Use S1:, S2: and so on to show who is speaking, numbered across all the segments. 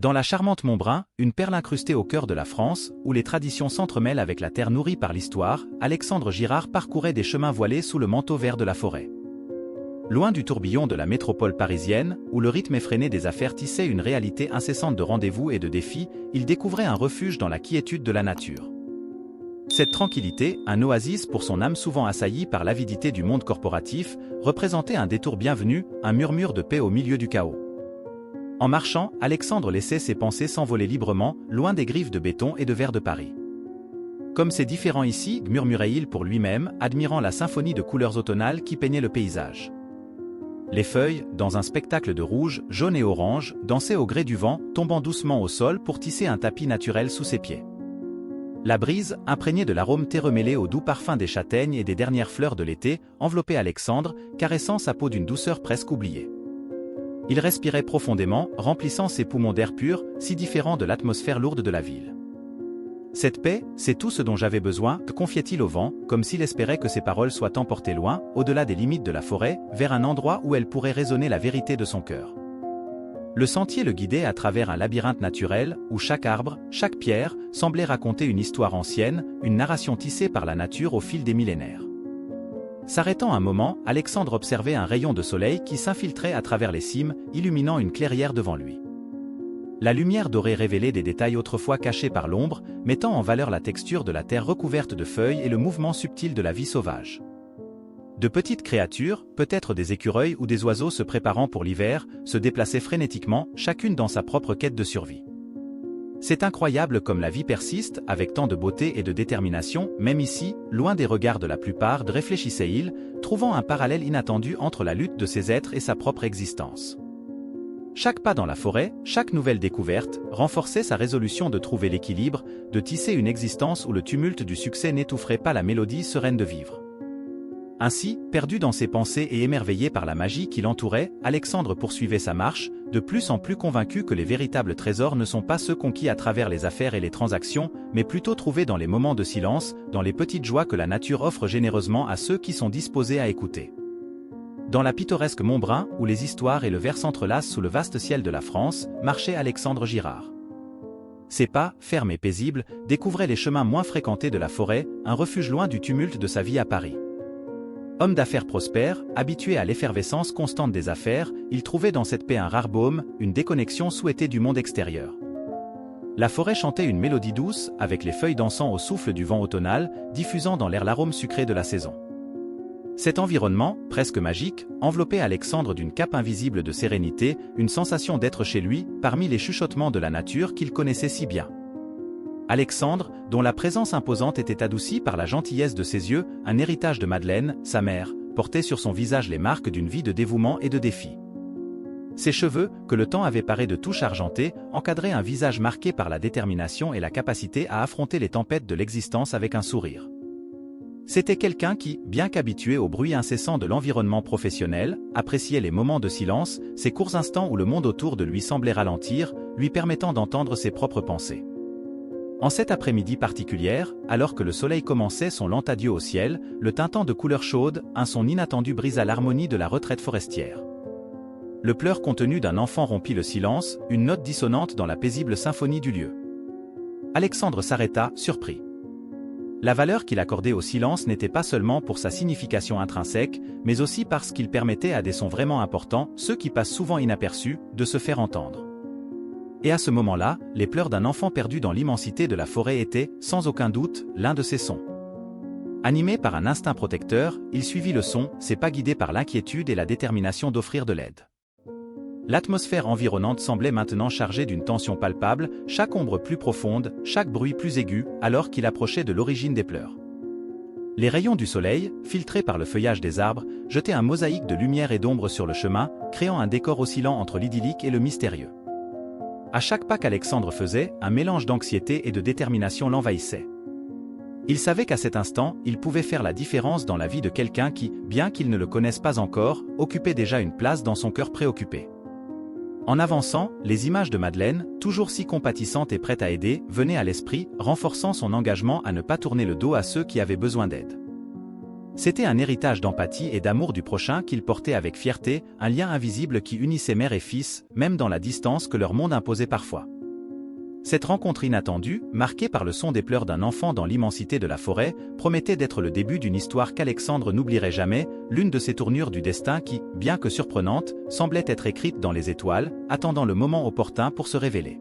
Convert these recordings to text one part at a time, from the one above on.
S1: Dans la charmante Montbrun, une perle incrustée au cœur de la France, où les traditions s'entremêlent avec la terre nourrie par l'histoire, Alexandre Girard parcourait des chemins voilés sous le manteau vert de la forêt. Loin du tourbillon de la métropole parisienne, où le rythme effréné des affaires tissait une réalité incessante de rendez-vous et de défis, il découvrait un refuge dans la quiétude de la nature. Cette tranquillité, un oasis pour son âme souvent assaillie par l'avidité du monde corporatif, représentait un détour bienvenu, un murmure de paix au milieu du chaos. En marchant, Alexandre laissait ses pensées s'envoler librement, loin des griffes de béton et de verre de Paris. Comme c'est différent ici, murmurait-il pour lui-même, admirant la symphonie de couleurs automnales qui peignait le paysage. Les feuilles, dans un spectacle de rouge, jaune et orange, dansaient au gré du vent, tombant doucement au sol pour tisser un tapis naturel sous ses pieds. La brise, imprégnée de l'arôme thé remêlé au doux parfum des châtaignes et des dernières fleurs de l'été, enveloppait Alexandre, caressant sa peau d'une douceur presque oubliée. Il respirait profondément, remplissant ses poumons d'air pur, si différent de l'atmosphère lourde de la ville. Cette paix, c'est tout ce dont j'avais besoin, confiait-il au vent, comme s'il espérait que ses paroles soient emportées loin, au-delà des limites de la forêt, vers un endroit où elles pourraient résonner la vérité de son cœur. Le sentier le guidait à travers un labyrinthe naturel, où chaque arbre, chaque pierre, semblait raconter une histoire ancienne, une narration tissée par la nature au fil des millénaires. S'arrêtant un moment, Alexandre observait un rayon de soleil qui s'infiltrait à travers les cimes, illuminant une clairière devant lui. La lumière dorée révélait des détails autrefois cachés par l'ombre, mettant en valeur la texture de la terre recouverte de feuilles et le mouvement subtil de la vie sauvage. De petites créatures, peut-être des écureuils ou des oiseaux se préparant pour l'hiver, se déplaçaient frénétiquement, chacune dans sa propre quête de survie. C'est incroyable comme la vie persiste, avec tant de beauté et de détermination, même ici, loin des regards de la plupart, réfléchissait-il, trouvant un parallèle inattendu entre la lutte de ces êtres et sa propre existence. Chaque pas dans la forêt, chaque nouvelle découverte, renforçait sa résolution de trouver l'équilibre, de tisser une existence où le tumulte du succès n'étoufferait pas la mélodie sereine de vivre. Ainsi, perdu dans ses pensées et émerveillé par la magie qui l'entourait, Alexandre poursuivait sa marche, de plus en plus convaincu que les véritables trésors ne sont pas ceux conquis à travers les affaires et les transactions, mais plutôt trouvés dans les moments de silence, dans les petites joies que la nature offre généreusement à ceux qui sont disposés à écouter. Dans la pittoresque Montbrun, où les histoires et le vers s'entrelacent sous le vaste ciel de la France, marchait Alexandre Girard. Ses pas, fermes et paisibles, découvraient les chemins moins fréquentés de la forêt, un refuge loin du tumulte de sa vie à Paris. Homme d'affaires prospère, habitué à l'effervescence constante des affaires, il trouvait dans cette paix un rare baume, une déconnexion souhaitée du monde extérieur. La forêt chantait une mélodie douce, avec les feuilles dansant au souffle du vent automnal, diffusant dans l'air l'arôme sucré de la saison. Cet environnement, presque magique, enveloppait Alexandre d'une cape invisible de sérénité, une sensation d'être chez lui, parmi les chuchotements de la nature qu'il connaissait si bien. Alexandre, dont la présence imposante était adoucie par la gentillesse de ses yeux, un héritage de Madeleine, sa mère, portait sur son visage les marques d'une vie de dévouement et de défi. Ses cheveux, que le temps avait parés de touches argentées, encadraient un visage marqué par la détermination et la capacité à affronter les tempêtes de l'existence avec un sourire. C'était quelqu'un qui, bien qu'habitué au bruit incessant de l'environnement professionnel, appréciait les moments de silence, ces courts instants où le monde autour de lui semblait ralentir, lui permettant d'entendre ses propres pensées. En cet après-midi particulière, alors que le soleil commençait son lent adieu au ciel, le tintant de couleurs chaudes, un son inattendu brisa l'harmonie de la retraite forestière. Le pleur contenu d'un enfant rompit le silence, une note dissonante dans la paisible symphonie du lieu. Alexandre s'arrêta, surpris. La valeur qu'il accordait au silence n'était pas seulement pour sa signification intrinsèque, mais aussi parce qu'il permettait à des sons vraiment importants, ceux qui passent souvent inaperçus, de se faire entendre. Et à ce moment-là, les pleurs d'un enfant perdu dans l'immensité de la forêt étaient, sans aucun doute, l'un de ces sons. Animé par un instinct protecteur, il suivit le son, ses pas guidés par l'inquiétude et la détermination d'offrir de l'aide. L'atmosphère environnante semblait maintenant chargée d'une tension palpable, chaque ombre plus profonde, chaque bruit plus aigu, alors qu'il approchait de l'origine des pleurs. Les rayons du soleil, filtrés par le feuillage des arbres, jetaient un mosaïque de lumière et d'ombre sur le chemin, créant un décor oscillant entre l'idyllique et le mystérieux. À chaque pas qu'Alexandre faisait, un mélange d'anxiété et de détermination l'envahissait. Il savait qu'à cet instant, il pouvait faire la différence dans la vie de quelqu'un qui, bien qu'il ne le connaisse pas encore, occupait déjà une place dans son cœur préoccupé. En avançant, les images de Madeleine, toujours si compatissante et prête à aider, venaient à l'esprit, renforçant son engagement à ne pas tourner le dos à ceux qui avaient besoin d'aide. C'était un héritage d'empathie et d'amour du prochain qu'il portait avec fierté, un lien invisible qui unissait mère et fils, même dans la distance que leur monde imposait parfois. Cette rencontre inattendue, marquée par le son des pleurs d'un enfant dans l'immensité de la forêt, promettait d'être le début d'une histoire qu'Alexandre n'oublierait jamais, l'une de ces tournures du destin qui, bien que surprenante, semblait être écrite dans les étoiles, attendant le moment opportun pour se révéler.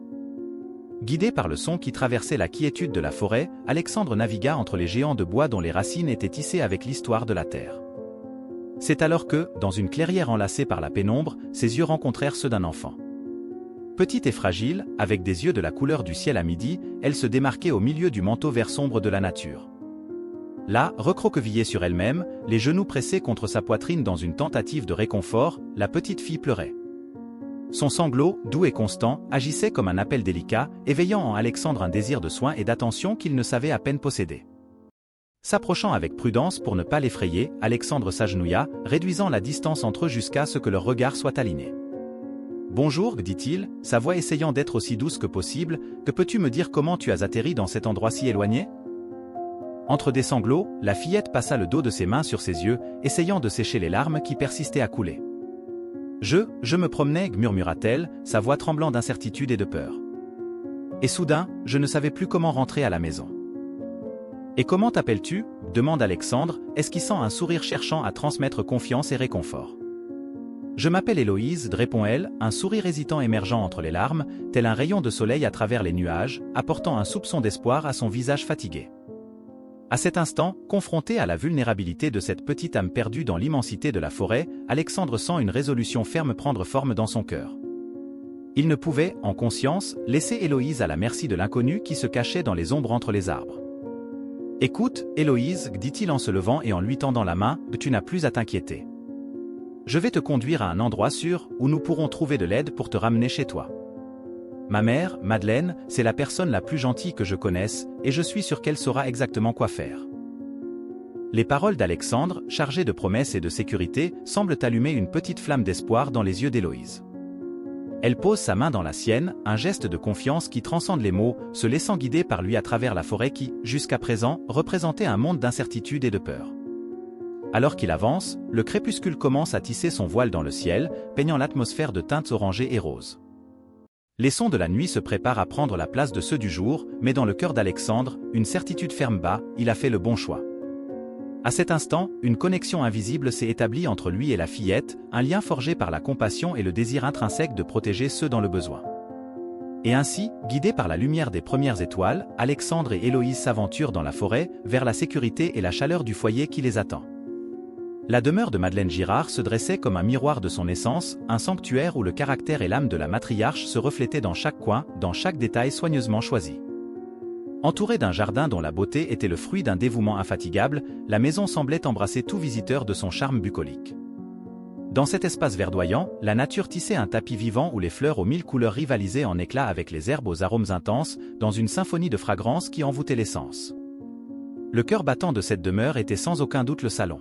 S1: Guidé par le son qui traversait la quiétude de la forêt, Alexandre navigua entre les géants de bois dont les racines étaient tissées avec l'histoire de la terre. C'est alors que, dans une clairière enlacée par la pénombre, ses yeux rencontrèrent ceux d'un enfant. Petite et fragile, avec des yeux de la couleur du ciel à midi, elle se démarquait au milieu du manteau vert sombre de la nature. Là, recroquevillée sur elle-même, les genoux pressés contre sa poitrine dans une tentative de réconfort, la petite fille pleurait. Son sanglot, doux et constant, agissait comme un appel délicat, éveillant en Alexandre un désir de soin et d'attention qu'il ne savait à peine posséder. S'approchant avec prudence pour ne pas l'effrayer, Alexandre s'agenouilla, réduisant la distance entre eux jusqu'à ce que leurs regards soient alignés. « Bonjour, dit-il, sa voix essayant d'être aussi douce que possible, que peux-tu me dire comment tu as atterri dans cet endroit si éloigné ?» Entre des sanglots, la fillette passa le dos de ses mains sur ses yeux, essayant de sécher les larmes qui persistaient à couler. « Je me promenais, murmura-t-elle, sa voix tremblant d'incertitude et de peur. Et soudain, je ne savais plus comment rentrer à la maison. »« Et comment t'appelles-tu » demande Alexandre, esquissant un sourire cherchant à transmettre confiance et réconfort. « Je m'appelle Héloïse, répond-elle, un sourire hésitant émergeant entre les larmes, tel un rayon de soleil à travers les nuages, apportant un soupçon d'espoir à son visage fatigué. À cet instant, confronté à la vulnérabilité de cette petite âme perdue dans l'immensité de la forêt, Alexandre sent une résolution ferme prendre forme dans son cœur. Il ne pouvait, en conscience, laisser Héloïse à la merci de l'inconnu qui se cachait dans les ombres entre les arbres. « Écoute, Héloïse, dit-il en se levant et en lui tendant la main, tu n'as plus à t'inquiéter. Je vais te conduire à un endroit sûr où nous pourrons trouver de l'aide pour te ramener chez toi. Ma mère, Madeleine, c'est la personne la plus gentille que je connaisse, et je suis sûr qu'elle saura exactement quoi faire. » Les paroles d'Alexandre, chargées de promesses et de sécurité, semblent allumer une petite flamme d'espoir dans les yeux d'Héloïse. Elle pose sa main dans la sienne, un geste de confiance qui transcende les mots, se laissant guider par lui à travers la forêt qui, jusqu'à présent, représentait un monde d'incertitude et de peur. Alors qu'il avance, le crépuscule commence à tisser son voile dans le ciel, peignant l'atmosphère de teintes orangées et roses. Les sons de la nuit se préparent à prendre la place de ceux du jour, mais dans le cœur d'Alexandre, une certitude ferme bat, il a fait le bon choix. À cet instant, une connexion invisible s'est établie entre lui et la fillette, un lien forgé par la compassion et le désir intrinsèque de protéger ceux dans le besoin. Et ainsi, guidés par la lumière des premières étoiles, Alexandre et Héloïse s'aventurent dans la forêt, vers la sécurité et la chaleur du foyer qui les attend. La demeure de Madeleine Girard se dressait comme un miroir de son essence, un sanctuaire où le caractère et l'âme de la matriarche se reflétaient dans chaque coin, dans chaque détail soigneusement choisi. Entourée d'un jardin dont la beauté était le fruit d'un dévouement infatigable, la maison semblait embrasser tout visiteur de son charme bucolique. Dans cet espace verdoyant, la nature tissait un tapis vivant où les fleurs aux mille couleurs rivalisaient en éclat avec les herbes aux arômes intenses, dans une symphonie de fragrances qui envoûtait l'essence. Le cœur battant de cette demeure était sans aucun doute le salon.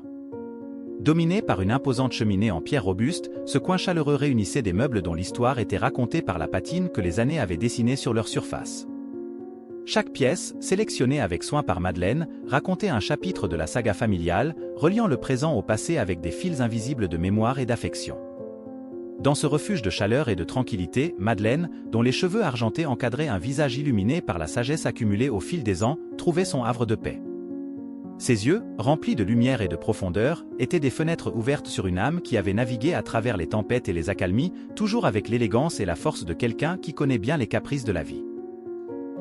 S1: Dominé par une imposante cheminée en pierre robuste, ce coin chaleureux réunissait des meubles dont l'histoire était racontée par la patine que les années avaient dessinée sur leur surface. Chaque pièce, sélectionnée avec soin par Madeleine, racontait un chapitre de la saga familiale, reliant le présent au passé avec des fils invisibles de mémoire et d'affection. Dans ce refuge de chaleur et de tranquillité, Madeleine, dont les cheveux argentés encadraient un visage illuminé par la sagesse accumulée au fil des ans, trouvait son havre de paix. Ses yeux, remplis de lumière et de profondeur, étaient des fenêtres ouvertes sur une âme qui avait navigué à travers les tempêtes et les accalmies, toujours avec l'élégance et la force de quelqu'un qui connaît bien les caprices de la vie.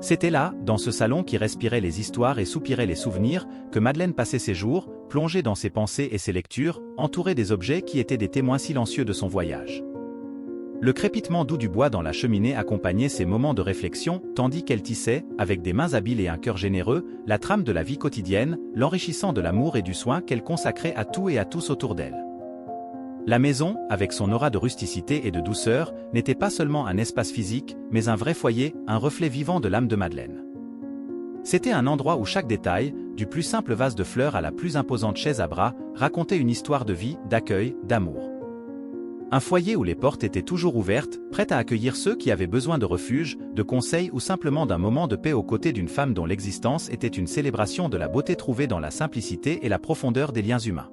S1: C'était là, dans ce salon qui respirait les histoires et soupirait les souvenirs, que Madeleine passait ses jours, plongée dans ses pensées et ses lectures, entourée des objets qui étaient des témoins silencieux de son voyage. Le crépitement doux du bois dans la cheminée accompagnait ces moments de réflexion, tandis qu'elle tissait, avec des mains habiles et un cœur généreux, la trame de la vie quotidienne, l'enrichissant de l'amour et du soin qu'elle consacrait à tout et à tous autour d'elle. La maison, avec son aura de rusticité et de douceur, n'était pas seulement un espace physique, mais un vrai foyer, un reflet vivant de l'âme de Madeleine. C'était un endroit où chaque détail, du plus simple vase de fleurs à la plus imposante chaise à bras, racontait une histoire de vie, d'accueil, d'amour. Un foyer où les portes étaient toujours ouvertes, prêtes à accueillir ceux qui avaient besoin de refuge, de conseils ou simplement d'un moment de paix aux côtés d'une femme dont l'existence était une célébration de la beauté trouvée dans la simplicité et la profondeur des liens humains.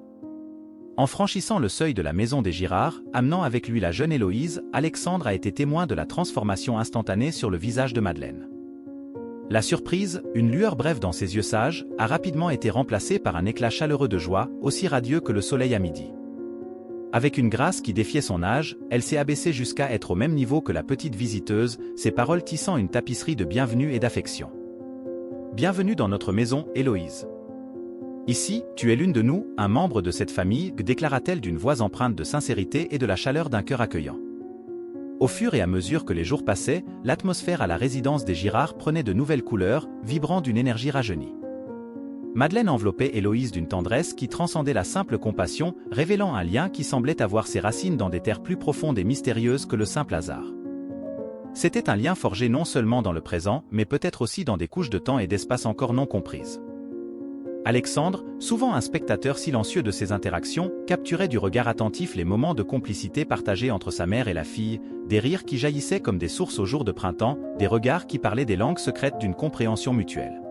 S1: En franchissant le seuil de la maison des Girard, amenant avec lui la jeune Héloïse, Alexandre a été témoin de la transformation instantanée sur le visage de Madeleine. La surprise, une lueur brève dans ses yeux sages, a rapidement été remplacée par un éclat chaleureux de joie, aussi radieux que le soleil à midi. Avec une grâce qui défiait son âge, elle s'est abaissée jusqu'à être au même niveau que la petite visiteuse, ses paroles tissant une tapisserie de bienvenue et d'affection. Bienvenue dans notre maison, Héloïse. Ici, tu es l'une de nous, un membre de cette famille, déclara-t-elle d'une voix empreinte de sincérité et de la chaleur d'un cœur accueillant. Au fur et à mesure que les jours passaient, l'atmosphère à la résidence des Girard prenait de nouvelles couleurs, vibrant d'une énergie rajeunie. Madeleine enveloppait Héloïse d'une tendresse qui transcendait la simple compassion, révélant un lien qui semblait avoir ses racines dans des terres plus profondes et mystérieuses que le simple hasard. C'était un lien forgé non seulement dans le présent, mais peut-être aussi dans des couches de temps et d'espace encore non comprises. Alexandre, souvent un spectateur silencieux de ces interactions, capturait du regard attentif les moments de complicité partagés entre sa mère et la fille, des rires qui jaillissaient comme des sources au jour de printemps, des regards qui parlaient des langues secrètes d'une compréhension mutuelle.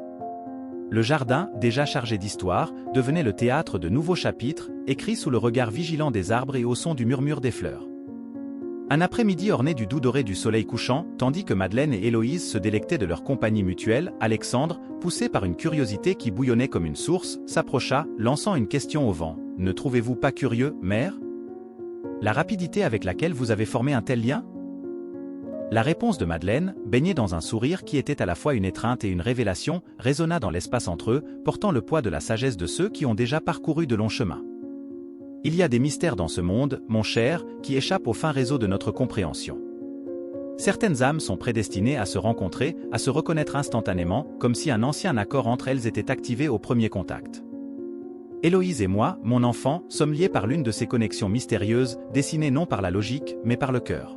S1: Le jardin, déjà chargé d'histoire, devenait le théâtre de nouveaux chapitres, écrits sous le regard vigilant des arbres et au son du murmure des fleurs. Un après-midi orné du doux doré du soleil couchant, tandis que Madeleine et Héloïse se délectaient de leur compagnie mutuelle, Alexandre, poussé par une curiosité qui bouillonnait comme une source, s'approcha, lançant une question au vent. « Ne trouvez-vous pas curieux, mère? La rapidité avec laquelle vous avez formé un tel lien ?» La réponse de Madeleine, baignée dans un sourire qui était à la fois une étreinte et une révélation, résonna dans l'espace entre eux, portant le poids de la sagesse de ceux qui ont déjà parcouru de longs chemins. Il y a des mystères dans ce monde, mon cher, qui échappent au fin réseau de notre compréhension. Certaines âmes sont prédestinées à se rencontrer, à se reconnaître instantanément, comme si un ancien accord entre elles était activé au premier contact. Héloïse et moi, mon enfant, sommes liés par l'une de ces connexions mystérieuses, dessinées non par la logique, mais par le cœur.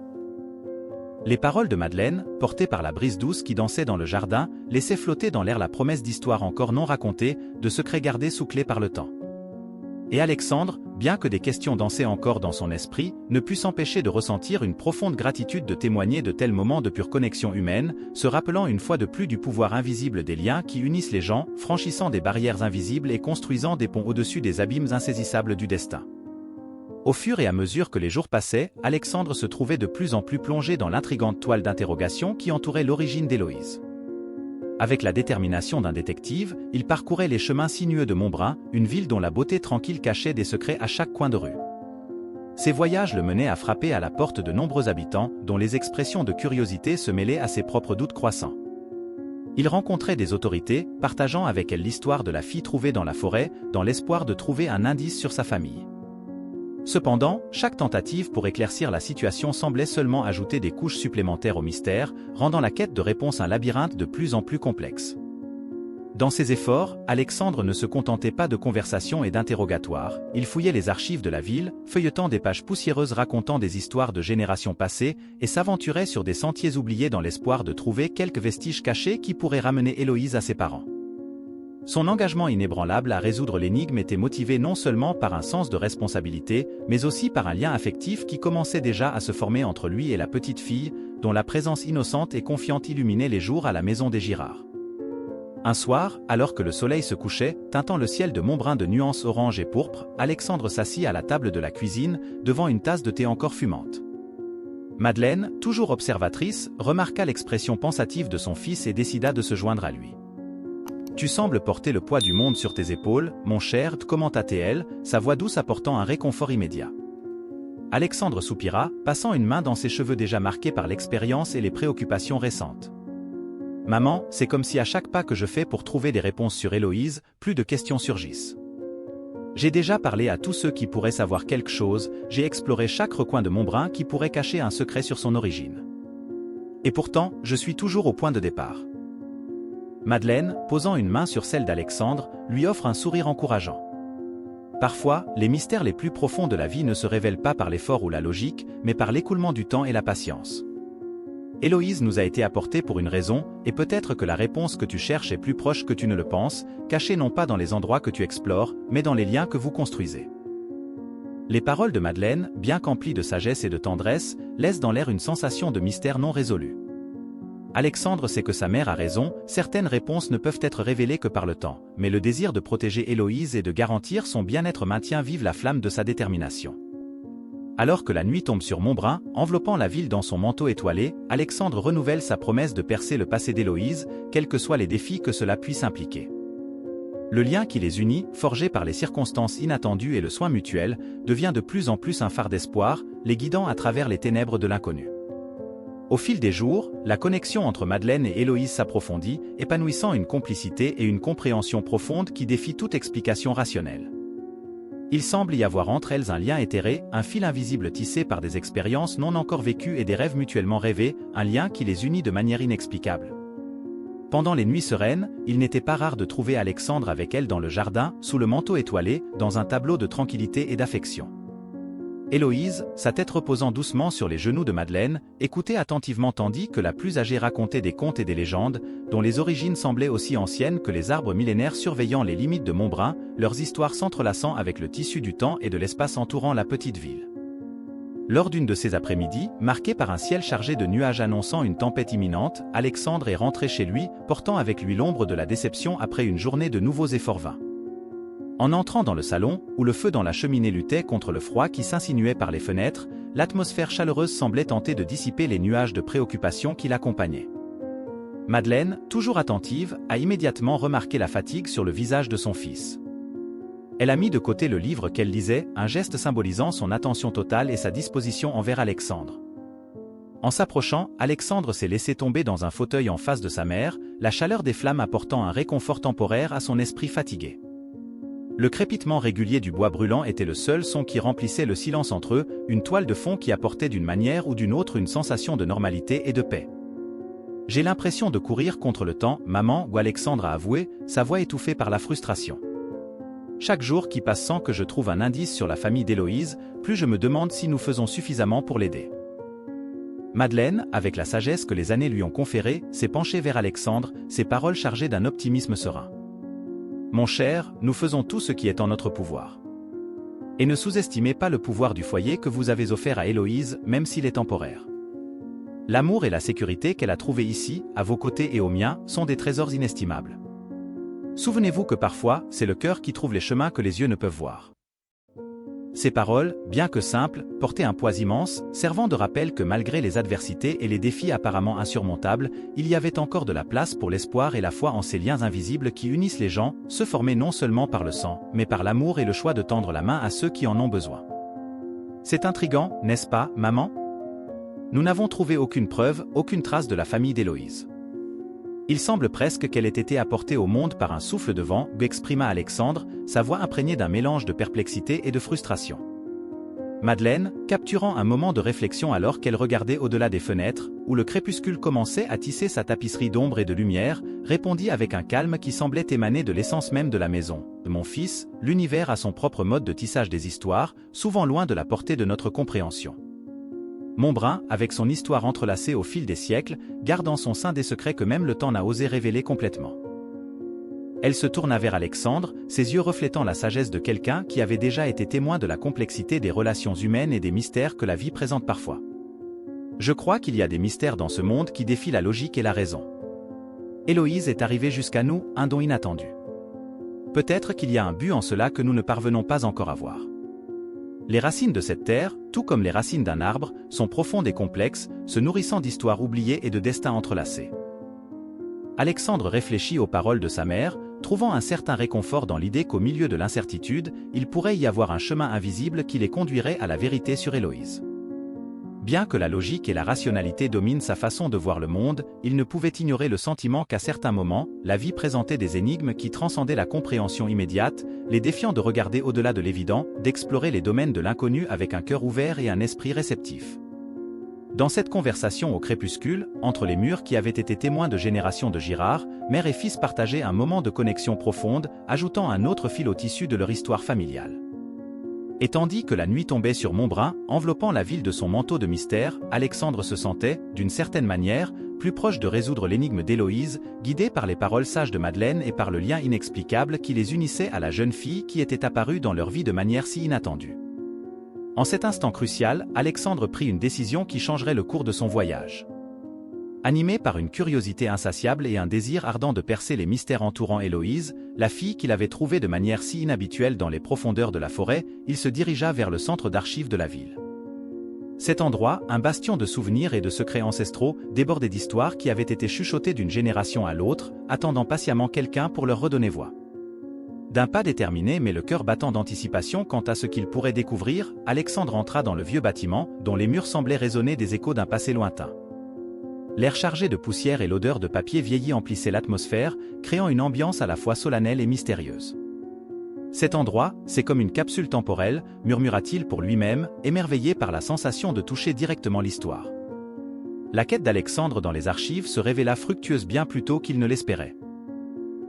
S1: Les paroles de Madeleine, portées par la brise douce qui dansait dans le jardin, laissaient flotter dans l'air la promesse d'histoires encore non racontées, de secrets gardés sous clé par le temps. Et Alexandre, bien que des questions dansaient encore dans son esprit, ne put s'empêcher de ressentir une profonde gratitude de témoigner de tels moments de pure connexion humaine, se rappelant une fois de plus du pouvoir invisible des liens qui unissent les gens, franchissant des barrières invisibles et construisant des ponts au-dessus des abîmes insaisissables du destin. Au fur et à mesure que les jours passaient, Alexandre se trouvait de plus en plus plongé dans l'intrigante toile d'interrogation qui entourait l'origine d'Héloïse. Avec la détermination d'un détective, il parcourait les chemins sinueux de Montbrun, une ville dont la beauté tranquille cachait des secrets à chaque coin de rue. Ses voyages le menaient à frapper à la porte de nombreux habitants, dont les expressions de curiosité se mêlaient à ses propres doutes croissants. Il rencontrait des autorités, partageant avec elles l'histoire de la fille trouvée dans la forêt, dans l'espoir de trouver un indice sur sa famille. Cependant, chaque tentative pour éclaircir la situation semblait seulement ajouter des couches supplémentaires au mystère, rendant la quête de réponse un labyrinthe de plus en plus complexe. Dans ses efforts, Alexandre ne se contentait pas de conversations et d'interrogatoires, il fouillait les archives de la ville, feuilletant des pages poussiéreuses racontant des histoires de générations passées, et s'aventurait sur des sentiers oubliés dans l'espoir de trouver quelques vestiges cachés qui pourraient ramener Héloïse à ses parents. Son engagement inébranlable à résoudre l'énigme était motivé non seulement par un sens de responsabilité, mais aussi par un lien affectif qui commençait déjà à se former entre lui et la petite fille, dont la présence innocente et confiante illuminait les jours à la maison des Girard. Un soir, alors que le soleil se couchait, teintant le ciel de Montbrun de nuances orange et pourpre, Alexandre s'assit à la table de la cuisine, devant une tasse de thé encore fumante. Madeleine, toujours observatrice, remarqua l'expression pensative de son fils et décida de se joindre à lui. « Tu sembles porter le poids du monde sur tes épaules, mon cher » commenta-t-elle, sa voix douce apportant un réconfort immédiat. Alexandre soupira, passant une main dans ses cheveux déjà marqués par l'expérience et les préoccupations récentes. « Maman, c'est comme si à chaque pas que je fais pour trouver des réponses sur Héloïse, plus de questions surgissent. J'ai déjà parlé à tous ceux qui pourraient savoir quelque chose, j'ai exploré chaque recoin de Montbrun qui pourrait cacher un secret sur son origine. Et pourtant, je suis toujours au point de départ. » Madeleine, posant une main sur celle d'Alexandre, lui offre un sourire encourageant. Parfois, les mystères les plus profonds de la vie ne se révèlent pas par l'effort ou la logique, mais par l'écoulement du temps et la patience. Héloïse nous a été apportée pour une raison, et peut-être que la réponse que tu cherches est plus proche que tu ne le penses, cachée non pas dans les endroits que tu explores, mais dans les liens que vous construisez. Les paroles de Madeleine, bien qu'emplies de sagesse et de tendresse, laissent dans l'air une sensation de mystère non résolu. Alexandre sait que sa mère a raison, certaines réponses ne peuvent être révélées que par le temps, mais le désir de protéger Héloïse et de garantir son bien-être maintient vive la flamme de sa détermination. Alors que la nuit tombe sur Montbrun, enveloppant la ville dans son manteau étoilé, Alexandre renouvelle sa promesse de percer le passé d'Héloïse, quels que soient les défis que cela puisse impliquer. Le lien qui les unit, forgé par les circonstances inattendues et le soin mutuel, devient de plus en plus un phare d'espoir, les guidant à travers les ténèbres de l'inconnu. Au fil des jours, la connexion entre Madeleine et Héloïse s'approfondit, épanouissant une complicité et une compréhension profonde qui défient toute explication rationnelle. Il semble y avoir entre elles un lien éthéré, un fil invisible tissé par des expériences non encore vécues et des rêves mutuellement rêvés, un lien qui les unit de manière inexplicable. Pendant les nuits sereines, il n'était pas rare de trouver Alexandre avec elle dans le jardin, sous le manteau étoilé, dans un tableau de tranquillité et d'affection. Héloïse, sa tête reposant doucement sur les genoux de Madeleine, écoutait attentivement tandis que la plus âgée racontait des contes et des légendes, dont les origines semblaient aussi anciennes que les arbres millénaires surveillant les limites de Montbrun, leurs histoires s'entrelaçant avec le tissu du temps et de l'espace entourant la petite ville. Lors d'une de ces après-midi, marquée par un ciel chargé de nuages annonçant une tempête imminente, Alexandre est rentré chez lui, portant avec lui l'ombre de la déception après une journée de nouveaux efforts vains. En entrant dans le salon, où le feu dans la cheminée luttait contre le froid qui s'insinuait par les fenêtres, l'atmosphère chaleureuse semblait tenter de dissiper les nuages de préoccupation qui l'accompagnaient. Madeleine, toujours attentive, a immédiatement remarqué la fatigue sur le visage de son fils. Elle a mis de côté le livre qu'elle lisait, un geste symbolisant son attention totale et sa disposition envers Alexandre. En s'approchant, Alexandre s'est laissé tomber dans un fauteuil en face de sa mère, la chaleur des flammes apportant un réconfort temporaire à son esprit fatigué. Le crépitement régulier du bois brûlant était le seul son qui remplissait le silence entre eux, une toile de fond qui apportait d'une manière ou d'une autre une sensation de normalité et de paix. « J'ai l'impression de courir contre le temps, maman » ou Alexandre a avoué, sa voix étouffée par la frustration. Chaque jour qui passe sans que je trouve un indice sur la famille d'Héloïse, plus je me demande si nous faisons suffisamment pour l'aider. Madeleine, avec la sagesse que les années lui ont conférée, s'est penchée vers Alexandre, ses paroles chargées d'un optimisme serein. « Mon cher, nous faisons tout ce qui est en notre pouvoir. Et ne sous-estimez pas le pouvoir du foyer que vous avez offert à Héloïse, même s'il est temporaire. L'amour et la sécurité qu'elle a trouvés ici, à vos côtés et aux miens, sont des trésors inestimables. Souvenez-vous que parfois, c'est le cœur qui trouve les chemins que les yeux ne peuvent voir. » Ces paroles, bien que simples, portaient un poids immense, servant de rappel que malgré les adversités et les défis apparemment insurmontables, il y avait encore de la place pour l'espoir et la foi en ces liens invisibles qui unissent les gens, ceux formés non seulement par le sang, mais par l'amour et le choix de tendre la main à ceux qui en ont besoin. C'est intriguant, n'est-ce pas, maman? Nous n'avons trouvé aucune preuve, aucune trace de la famille d'Héloïse. Il semble presque qu'elle ait été apportée au monde par un souffle de vent, exprima Alexandre, sa voix imprégnée d'un mélange de perplexité et de frustration. Madeleine, capturant un moment de réflexion alors qu'elle regardait au-delà des fenêtres, où le crépuscule commençait à tisser sa tapisserie d'ombre et de lumière, répondit avec un calme qui semblait émaner de l'essence même de la maison. « Mon fils, l'univers a son propre mode de tissage des histoires, souvent loin de la portée de notre compréhension. Montbrun, avec son histoire entrelacée au fil des siècles, garde en son sein des secrets que même le temps n'a osé révéler complètement. » Elle se tourna vers Alexandre, ses yeux reflétant la sagesse de quelqu'un qui avait déjà été témoin de la complexité des relations humaines et des mystères que la vie présente parfois. « Je crois qu'il y a des mystères dans ce monde qui défient la logique et la raison. Héloïse est arrivée jusqu'à nous, un don inattendu. Peut-être qu'il y a un but en cela que nous ne parvenons pas encore à voir. Les racines de cette terre, tout comme les racines d'un arbre, sont profondes et complexes, se nourrissant d'histoires oubliées et de destins entrelacés. » Alexandre réfléchit aux paroles de sa mère, trouvant un certain réconfort dans l'idée qu'au milieu de l'incertitude, il pourrait y avoir un chemin invisible qui les conduirait à la vérité sur Héloïse. Bien que la logique et la rationalité dominent sa façon de voir le monde, il ne pouvait ignorer le sentiment qu'à certains moments, la vie présentait des énigmes qui transcendaient la compréhension immédiate, les défiant de regarder au-delà de l'évident, d'explorer les domaines de l'inconnu avec un cœur ouvert et un esprit réceptif. Dans cette conversation au crépuscule, entre les murs qui avaient été témoins de générations de Girard, mère et fils partageaient un moment de connexion profonde, ajoutant un autre fil au tissu de leur histoire familiale. Et tandis que la nuit tombait sur Montbrun, enveloppant la ville de son manteau de mystère, Alexandre se sentait, d'une certaine manière, plus proche de résoudre l'énigme d'Héloïse, guidé par les paroles sages de Madeleine et par le lien inexplicable qui les unissait à la jeune fille qui était apparue dans leur vie de manière si inattendue. En cet instant crucial, Alexandre prit une décision qui changerait le cours de son voyage. Animé par une curiosité insatiable et un désir ardent de percer les mystères entourant Héloïse, la fille qu'il avait trouvée de manière si inhabituelle dans les profondeurs de la forêt, il se dirigea vers le centre d'archives de la ville. Cet endroit, un bastion de souvenirs et de secrets ancestraux, débordait d'histoires qui avaient été chuchotées d'une génération à l'autre, attendant patiemment quelqu'un pour leur redonner voix. D'un pas déterminé mais le cœur battant d'anticipation quant à ce qu'il pourrait découvrir, Alexandre entra dans le vieux bâtiment, dont les murs semblaient résonner des échos d'un passé lointain. L'air chargé de poussière et l'odeur de papier vieilli emplissaient l'atmosphère, créant une ambiance à la fois solennelle et mystérieuse. Cet endroit, c'est comme une capsule temporelle, murmura-t-il pour lui-même, émerveillé par la sensation de toucher directement l'histoire. La quête d'Alexandre dans les archives se révéla fructueuse bien plus tôt qu'il ne l'espérait.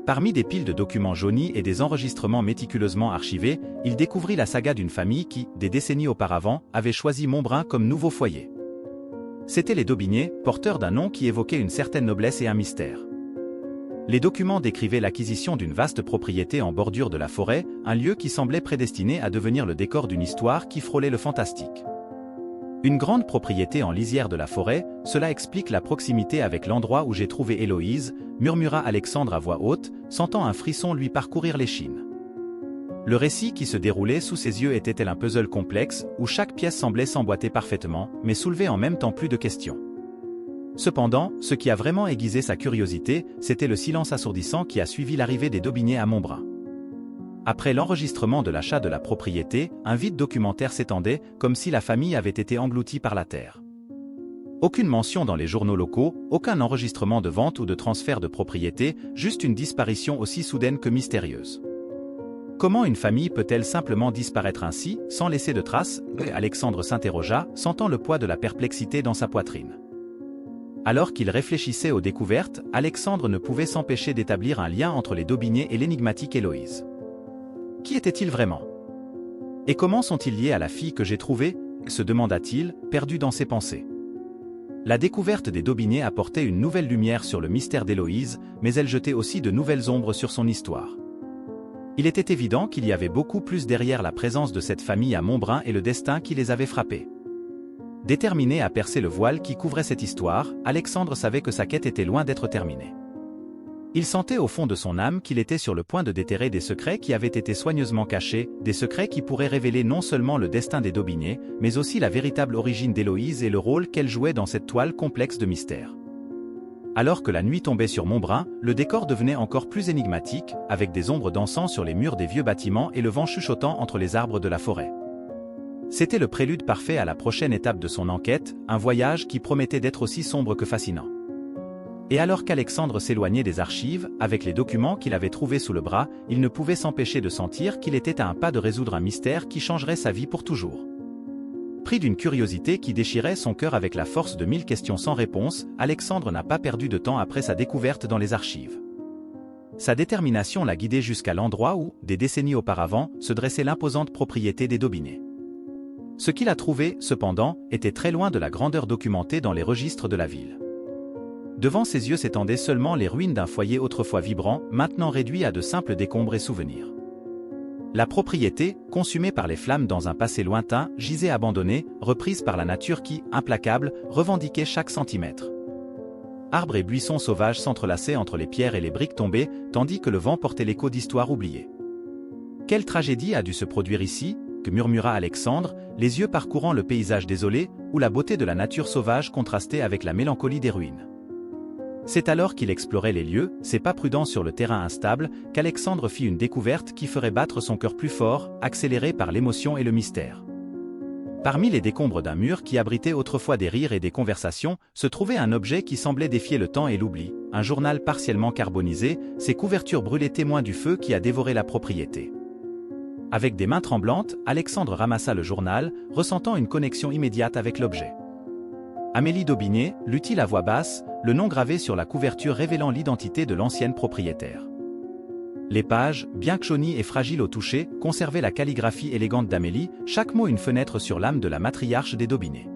S1: Parmi des piles de documents jaunis et des enregistrements méticuleusement archivés, il découvrit la saga d'une famille qui, des décennies auparavant, avait choisi Montbrun comme nouveau foyer. C'étaient les Daubigné, porteurs d'un nom qui évoquait une certaine noblesse et un mystère. Les documents décrivaient l'acquisition d'une vaste propriété en bordure de la forêt, un lieu qui semblait prédestiné à devenir le décor d'une histoire qui frôlait le fantastique. Une grande propriété en lisière de la forêt, cela explique la proximité avec l'endroit où j'ai trouvé Héloïse, murmura Alexandre à voix haute, sentant un frisson lui parcourir l'échine. Le récit qui se déroulait sous ses yeux était tel un puzzle complexe, où chaque pièce semblait s'emboîter parfaitement, mais soulevait en même temps plus de questions. Cependant, ce qui a vraiment aiguisé sa curiosité, c'était le silence assourdissant qui a suivi l'arrivée des Daubigné à Montbrun. Après l'enregistrement de l'achat de la propriété, un vide documentaire s'étendait, comme si la famille avait été engloutie par la terre. Aucune mention dans les journaux locaux, aucun enregistrement de vente ou de transfert de propriété, juste une disparition aussi soudaine que mystérieuse. Comment une famille peut-elle simplement disparaître ainsi, sans laisser de traces? Alexandre s'interrogea, sentant le poids de la perplexité dans sa poitrine. Alors qu'il réfléchissait aux découvertes, Alexandre ne pouvait s'empêcher d'établir un lien entre les Daubigné et l'énigmatique Héloïse. Qui était-il vraiment? Et comment sont-ils liés à la fille que j'ai trouvée? Se demanda-t-il, perdu dans ses pensées. La découverte des Daubigné apportait une nouvelle lumière sur le mystère d'Héloïse, mais elle jetait aussi de nouvelles ombres sur son histoire. Il était évident qu'il y avait beaucoup plus derrière la présence de cette famille à Montbrun et le destin qui les avait frappés. Déterminé à percer le voile qui couvrait cette histoire, Alexandre savait que sa quête était loin d'être terminée. Il sentait au fond de son âme qu'il était sur le point de déterrer des secrets qui avaient été soigneusement cachés, des secrets qui pourraient révéler non seulement le destin des Daubigné, mais aussi la véritable origine d'Héloïse et le rôle qu'elle jouait dans cette toile complexe de mystère. Alors que la nuit tombait sur Montbrun, le décor devenait encore plus énigmatique, avec des ombres dansant sur les murs des vieux bâtiments et le vent chuchotant entre les arbres de la forêt. C'était le prélude parfait à la prochaine étape de son enquête, un voyage qui promettait d'être aussi sombre que fascinant. Et alors qu'Alexandre s'éloignait des archives, avec les documents qu'il avait trouvés sous le bras, il ne pouvait s'empêcher de sentir qu'il était à un pas de résoudre un mystère qui changerait sa vie pour toujours. Pris d'une curiosité qui déchirait son cœur avec la force de 1000 questions sans réponse, Alexandre n'a pas perdu de temps après sa découverte dans les archives. Sa détermination l'a guidé jusqu'à l'endroit où, des décennies auparavant, se dressait l'imposante propriété des Daubigné. Ce qu'il a trouvé, cependant, était très loin de la grandeur documentée dans les registres de la ville. Devant ses yeux s'étendaient seulement les ruines d'un foyer autrefois vibrant, maintenant réduit à de simples décombres et souvenirs. La propriété, consumée par les flammes dans un passé lointain, gisait abandonnée, reprise par la nature qui, implacable, revendiquait chaque centimètre. Arbres et buissons sauvages s'entrelaçaient entre les pierres et les briques tombées, tandis que le vent portait l'écho d'histoires oubliées. Quelle tragédie a dû se produire ici, que murmura Alexandre, les yeux parcourant le paysage désolé, où la beauté de la nature sauvage contrastait avec la mélancolie des ruines. C'est alors qu'il explorait les lieux, ses pas prudents sur le terrain instable, qu'Alexandre fit une découverte qui ferait battre son cœur plus fort, accéléré par l'émotion et le mystère. Parmi les décombres d'un mur qui abritait autrefois des rires et des conversations, se trouvait un objet qui semblait défier le temps et l'oubli, un journal partiellement carbonisé, ses couvertures brûlées témoins du feu qui a dévoré la propriété. Avec des mains tremblantes, Alexandre ramassa le journal, ressentant une connexion immédiate avec l'objet. Amélie Daubigné, lut-il à voix basse, le nom gravé sur la couverture révélant l'identité de l'ancienne propriétaire. Les pages, bien que jaunies et fragiles au toucher, conservaient la calligraphie élégante d'Amélie, chaque mot une fenêtre sur l'âme de la matriarche des Daubigné.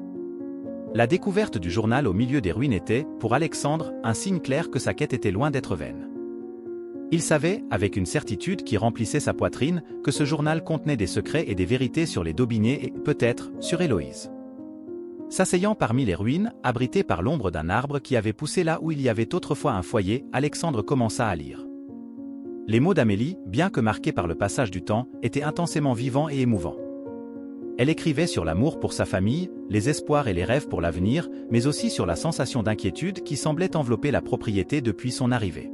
S1: La découverte du journal au milieu des ruines était, pour Alexandre, un signe clair que sa quête était loin d'être vaine. Il savait, avec une certitude qui remplissait sa poitrine, que ce journal contenait des secrets et des vérités sur les Daubigné et, peut-être, sur Héloïse. S'asseyant parmi les ruines, abrité par l'ombre d'un arbre qui avait poussé là où il y avait autrefois un foyer, Alexandre commença à lire. Les mots d'Amélie, bien que marqués par le passage du temps, étaient intensément vivants et émouvants. Elle écrivait sur l'amour pour sa famille, les espoirs et les rêves pour l'avenir, mais aussi sur la sensation d'inquiétude qui semblait envelopper la propriété depuis son arrivée.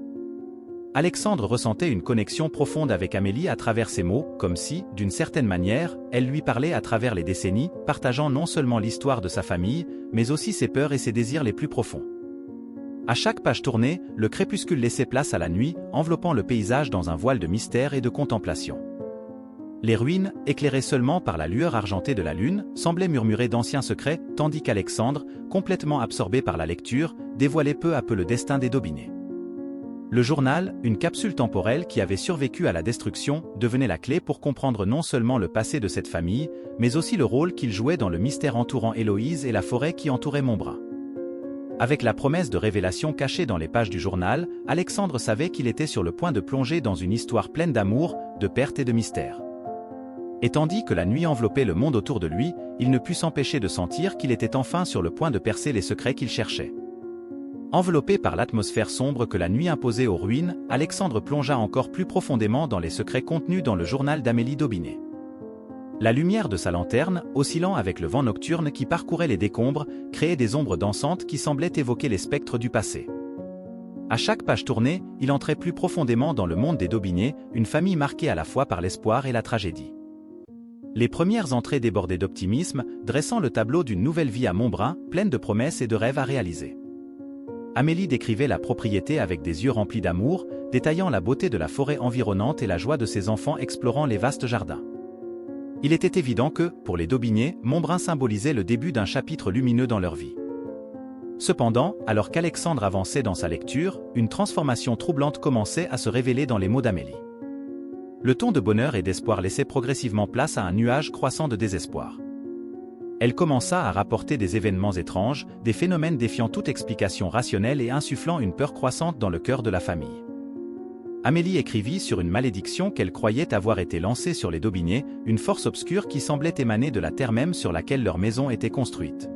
S1: Alexandre ressentait une connexion profonde avec Amélie à travers ses mots, comme si, d'une certaine manière, elle lui parlait à travers les décennies, partageant non seulement l'histoire de sa famille, mais aussi ses peurs et ses désirs les plus profonds. À chaque page tournée, le crépuscule laissait place à la nuit, enveloppant le paysage dans un voile de mystère et de contemplation. Les ruines, éclairées seulement par la lueur argentée de la lune, semblaient murmurer d'anciens secrets, tandis qu'Alexandre, complètement absorbé par la lecture, dévoilait peu à peu le destin des Daubigné. Le journal, une capsule temporelle qui avait survécu à la destruction, devenait la clé pour comprendre non seulement le passé de cette famille, mais aussi le rôle qu'il jouait dans le mystère entourant Héloïse et la forêt qui entourait Montbrun. Avec la promesse de révélation cachée dans les pages du journal, Alexandre savait qu'il était sur le point de plonger dans une histoire pleine d'amour, de perte et de mystère. Et tandis que la nuit enveloppait le monde autour de lui, il ne put s'empêcher de sentir qu'il était enfin sur le point de percer les secrets qu'il cherchait. Enveloppé par l'atmosphère sombre que la nuit imposait aux ruines, Alexandre plongea encore plus profondément dans les secrets contenus dans le journal d'Amélie Daubigné. La lumière de sa lanterne, oscillant avec le vent nocturne qui parcourait les décombres, créait des ombres dansantes qui semblaient évoquer les spectres du passé. À chaque page tournée, il entrait plus profondément dans le monde des Daubigné, une famille marquée à la fois par l'espoir et la tragédie. Les premières entrées débordaient d'optimisme, dressant le tableau d'une nouvelle vie à Montbrun, pleine de promesses et de rêves à réaliser. Amélie décrivait la propriété avec des yeux remplis d'amour, détaillant la beauté de la forêt environnante et la joie de ses enfants explorant les vastes jardins. Il était évident que, pour les Daubigné, Montbrun symbolisait le début d'un chapitre lumineux dans leur vie. Cependant, alors qu'Alexandre avançait dans sa lecture, une transformation troublante commençait à se révéler dans les mots d'Amélie. Le ton de bonheur et d'espoir laissait progressivement place à un nuage croissant de désespoir. Elle commença à rapporter des événements étranges, des phénomènes défiant toute explication rationnelle et insufflant une peur croissante dans le cœur de la famille. Amélie écrivit sur une malédiction qu'elle croyait avoir été lancée sur les Daubigné, une force obscure qui semblait émaner de la terre même sur laquelle leur maison était construite.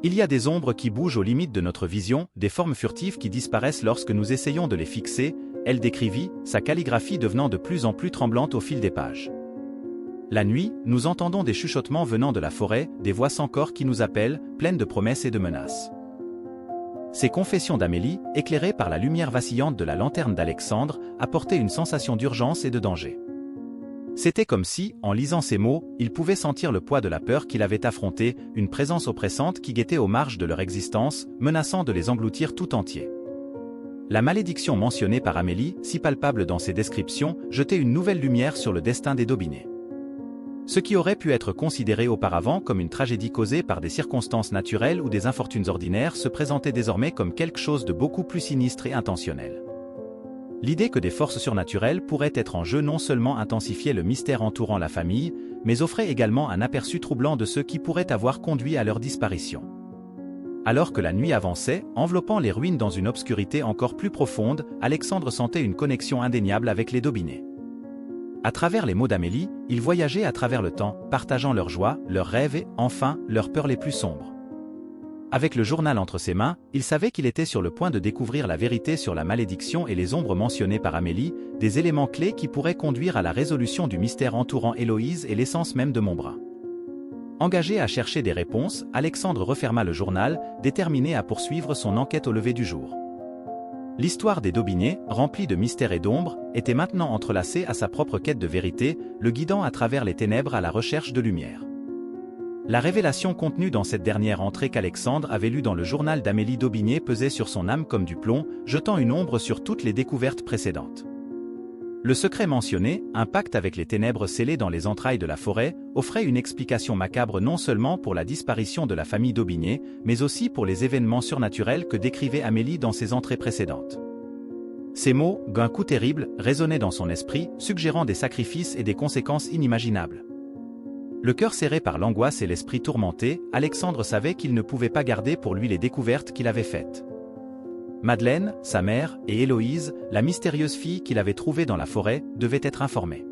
S1: Il y a des ombres qui bougent aux limites de notre vision, des formes furtives qui disparaissent lorsque nous essayons de les fixer, elle décrivit, sa calligraphie devenant de plus en plus tremblante au fil des pages. La nuit, nous entendons des chuchotements venant de la forêt, des voix sans corps qui nous appellent, pleines de promesses et de menaces. Ces confessions d'Amélie, éclairées par la lumière vacillante de la lanterne d'Alexandre, apportaient une sensation d'urgence et de danger. C'était comme si, en lisant ces mots, il pouvait sentir le poids de la peur qu'il avait affrontée, une présence oppressante qui guettait aux marges de leur existence, menaçant de les engloutir tout entiers. La malédiction mentionnée par Amélie, si palpable dans ses descriptions, jetait une nouvelle lumière sur le destin des Daubigné. Ce qui aurait pu être considéré auparavant comme une tragédie causée par des circonstances naturelles ou des infortunes ordinaires se présentait désormais comme quelque chose de beaucoup plus sinistre et intentionnel. L'idée que des forces surnaturelles pourraient être en jeu non seulement intensifiait le mystère entourant la famille, mais offrait également un aperçu troublant de ceux qui pourraient avoir conduit à leur disparition. Alors que la nuit avançait, enveloppant les ruines dans une obscurité encore plus profonde, Alexandre sentait une connexion indéniable avec les Daubigné. À travers les mots d'Amélie, ils voyageaient à travers le temps, partageant leurs joies, leurs rêves et, enfin, leurs peurs les plus sombres. Avec le journal entre ses mains, il savait qu'il était sur le point de découvrir la vérité sur la malédiction et les ombres mentionnées par Amélie, des éléments clés qui pourraient conduire à la résolution du mystère entourant Héloïse et l'essence même de Montbrun. Engagé à chercher des réponses, Alexandre referma le journal, déterminé à poursuivre son enquête au lever du jour. L'histoire des Daubigné, remplie de mystères et d'ombres, était maintenant entrelacée à sa propre quête de vérité, le guidant à travers les ténèbres à la recherche de lumière. La révélation contenue dans cette dernière entrée qu'Alexandre avait lue dans le journal d'Amélie Daubigné pesait sur son âme comme du plomb, jetant une ombre sur toutes les découvertes précédentes. Le secret mentionné, un pacte avec les ténèbres scellé dans les entrailles de la forêt, offrait une explication macabre non seulement pour la disparition de la famille Daubigné, mais aussi pour les événements surnaturels que décrivait Amélie dans ses entrées précédentes. Ces mots, d'un coup terrible, résonnaient dans son esprit, suggérant des sacrifices et des conséquences inimaginables. Le cœur serré par l'angoisse et l'esprit tourmenté, Alexandre savait qu'il ne pouvait pas garder pour lui les découvertes qu'il avait faites. Madeleine, sa mère, et Héloïse, la mystérieuse fille qu'il avait trouvée dans la forêt, devaient être informées.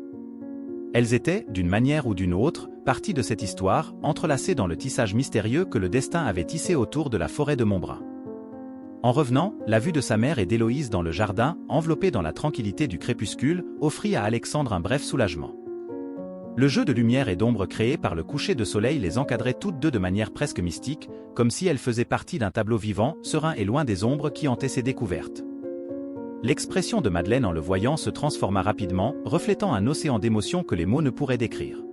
S1: Elles étaient, d'une manière ou d'une autre, partie de cette histoire, entrelacée dans le tissage mystérieux que le destin avait tissé autour de la forêt de Montbrun. En revenant, la vue de sa mère et d'Héloïse dans le jardin, enveloppée dans la tranquillité du crépuscule, offrit à Alexandre un bref soulagement. Le jeu de lumière et d'ombre créé par le coucher de soleil les encadrait toutes deux de manière presque mystique, comme si elles faisaient partie d'un tableau vivant, serein et loin des ombres qui hantaient ses découvertes. L'expression de Madeleine en le voyant se transforma rapidement, reflétant un océan d'émotions que les mots ne pourraient décrire.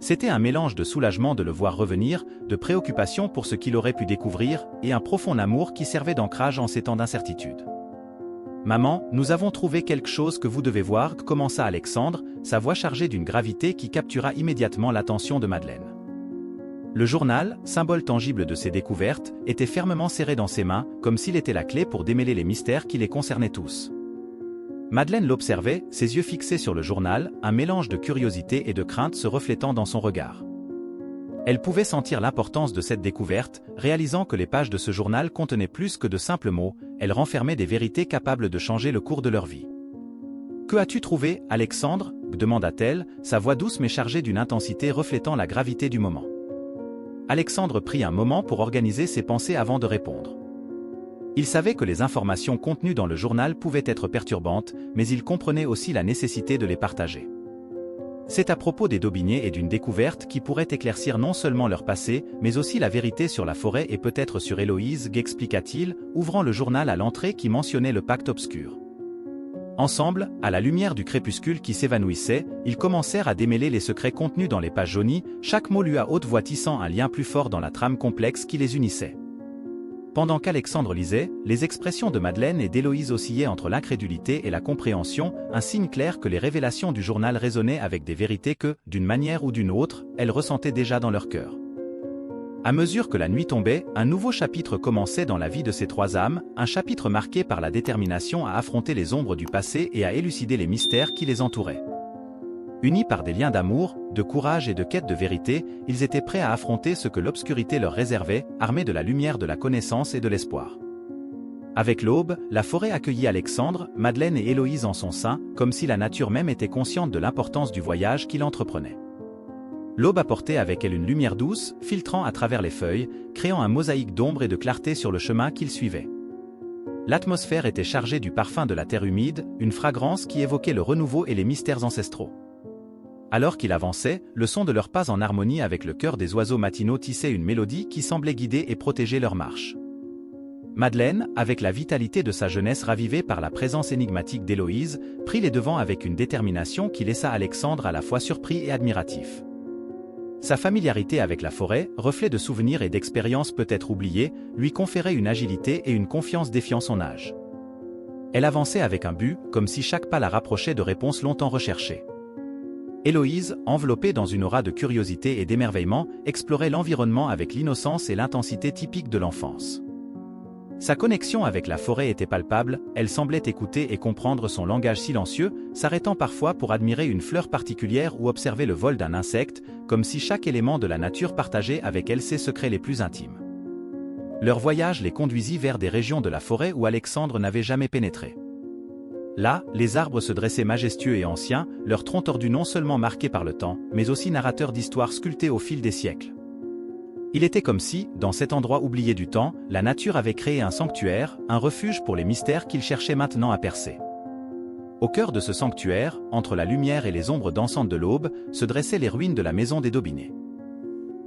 S1: C'était un mélange de soulagement de le voir revenir, de préoccupation pour ce qu'il aurait pu découvrir, et un profond amour qui servait d'ancrage en ces temps d'incertitude. « Maman, nous avons trouvé quelque chose que vous devez voir », commença Alexandre, sa voix chargée d'une gravité qui captura immédiatement l'attention de Madeleine. Le journal, symbole tangible de ses découvertes, était fermement serré dans ses mains, comme s'il était la clé pour démêler les mystères qui les concernaient tous. Madeleine l'observait, ses yeux fixés sur le journal, un mélange de curiosité et de crainte se reflétant dans son regard. Elle pouvait sentir l'importance de cette découverte, réalisant que les pages de ce journal contenaient plus que de simples mots, elles renfermaient des vérités capables de changer le cours de leur vie. « Que as-tu trouvé, Alexandre » demanda-t-elle, sa voix douce mais chargée d'une intensité reflétant la gravité du moment. Alexandre prit un moment pour organiser ses pensées avant de répondre. Il savait que les informations contenues dans le journal pouvaient être perturbantes, mais il comprenait aussi la nécessité de les partager. C'est à propos des Daubigné et d'une découverte qui pourrait éclaircir non seulement leur passé, mais aussi la vérité sur la forêt et peut-être sur Héloïse, expliqua-t-il, ouvrant le journal à l'entrée qui mentionnait le pacte obscur. Ensemble, à la lumière du crépuscule qui s'évanouissait, ils commencèrent à démêler les secrets contenus dans les pages jaunies, chaque mot lui à haute voix tissant un lien plus fort dans la trame complexe qui les unissait. Pendant qu'Alexandre lisait, les expressions de Madeleine et d'Héloïse oscillaient entre l'incrédulité et la compréhension, un signe clair que les révélations du journal résonnaient avec des vérités que, d'une manière ou d'une autre, elles ressentaient déjà dans leur cœur. À mesure que la nuit tombait, un nouveau chapitre commençait dans la vie de ces trois âmes, un chapitre marqué par la détermination à affronter les ombres du passé et à élucider les mystères qui les entouraient. Unis par des liens d'amour, de courage et de quête de vérité, ils étaient prêts à affronter ce que l'obscurité leur réservait, armés de la lumière de la connaissance et de l'espoir. Avec l'aube, la forêt accueillit Alexandre, Madeleine et Héloïse en son sein, comme si la nature même était consciente de l'importance du voyage qu'il entreprenait. L'aube apportait avec elle une lumière douce, filtrant à travers les feuilles, créant un mosaïque d'ombre et de clarté sur le chemin qu'ils suivaient. L'atmosphère était chargée du parfum de la terre humide, une fragrance qui évoquait le renouveau et les mystères ancestraux. Alors qu'il avançait, le son de leurs pas en harmonie avec le chœur des oiseaux matinaux tissait une mélodie qui semblait guider et protéger leur marche. Madeleine, avec la vitalité de sa jeunesse ravivée par la présence énigmatique d'Héloïse, prit les devants avec une détermination qui laissa Alexandre à la fois surpris et admiratif. Sa familiarité avec la forêt, reflet de souvenirs et d'expériences peut-être oubliées, lui conférait une agilité et une confiance défiant son âge. Elle avançait avec un but, comme si chaque pas la rapprochait de réponses longtemps recherchées. Héloïse, enveloppée dans une aura de curiosité et d'émerveillement, explorait l'environnement avec l'innocence et l'intensité typique de l'enfance. Sa connexion avec la forêt était palpable, elle semblait écouter et comprendre son langage silencieux, s'arrêtant parfois pour admirer une fleur particulière ou observer le vol d'un insecte, comme si chaque élément de la nature partageait avec elle ses secrets les plus intimes. Leur voyage les conduisit vers des régions de la forêt où Alexandre n'avait jamais pénétré. Là, les arbres se dressaient majestueux et anciens, leurs troncs tordus non seulement marqués par le temps, mais aussi narrateurs d'histoires sculptées au fil des siècles. Il était comme si, dans cet endroit oublié du temps, la nature avait créé un sanctuaire, un refuge pour les mystères qu'il cherchait maintenant à percer. Au cœur de ce sanctuaire, entre la lumière et les ombres dansantes de l'aube, se dressaient les ruines de la maison des Daubigné.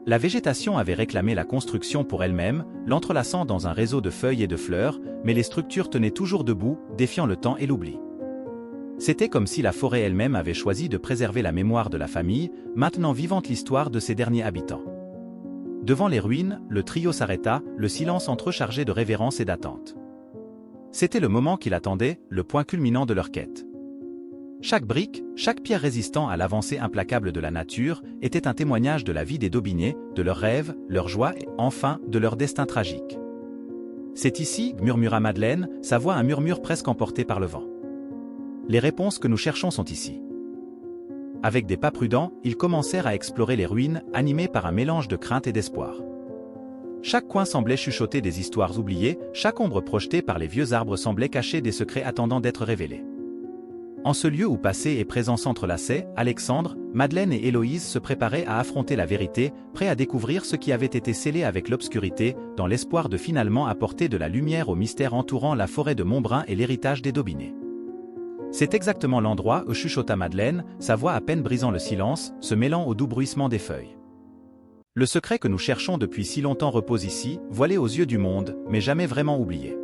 S1: La végétation avait réclamé la construction pour elle-même, l'entrelaçant dans un réseau de feuilles et de fleurs, mais les structures tenaient toujours debout, défiant le temps et l'oubli. C'était comme si la forêt elle-même avait choisi de préserver la mémoire de la famille, maintenant vivante l'histoire de ses derniers habitants. Devant les ruines, le trio s'arrêta, le silence entrechargé de révérence et d'attente. C'était le moment qu'il attendait, le point culminant de leur quête. Chaque brique, chaque pierre résistant à l'avancée implacable de la nature, était un témoignage de la vie des Daubigné, de leurs rêves, leurs joies et, enfin, de leur destin tragique. « C'est ici » murmura Madeleine, sa voix un murmure presque emporté par le vent. « Les réponses que nous cherchons sont ici. » Avec des pas prudents, ils commencèrent à explorer les ruines, animés par un mélange de crainte et d'espoir. Chaque coin semblait chuchoter des histoires oubliées, chaque ombre projetée par les vieux arbres semblait cacher des secrets attendant d'être révélés. En ce lieu où passé et présent s'entrelaçaient, Alexandre, Madeleine et Héloïse se préparaient à affronter la vérité, prêts à découvrir ce qui avait été scellé avec l'obscurité, dans l'espoir de finalement apporter de la lumière au mystère entourant la forêt de Montbrun et l'héritage des Daubigné. C'est exactement l'endroit où chuchota Madeleine, sa voix à peine brisant le silence, se mêlant au doux bruissement des feuilles. Le secret que nous cherchons depuis si longtemps repose ici, voilé aux yeux du monde, mais jamais vraiment oublié.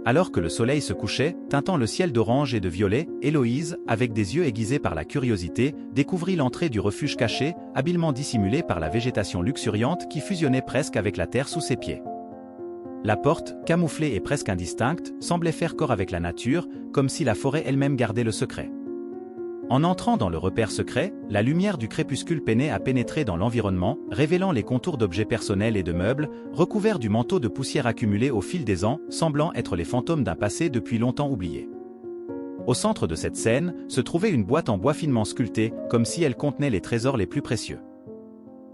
S1: Alors que le soleil se couchait, teintant le ciel d'orange et de violet, Héloïse, avec des yeux aiguisés par la curiosité, découvrit l'entrée du refuge caché, habilement dissimulé par la végétation luxuriante qui fusionnait presque avec la terre sous ses pieds. La porte, camouflée et presque indistincte, semblait faire corps avec la nature, comme si la forêt elle-même gardait le secret. En entrant dans le repère secret, la lumière du crépuscule peinait à pénétrer dans l'environnement, révélant les contours d'objets personnels et de meubles, recouverts du manteau de poussière accumulé au fil des ans, semblant être les fantômes d'un passé depuis longtemps oublié. Au centre de cette scène, se trouvait une boîte en bois finement sculptée, comme si elle contenait les trésors les plus précieux.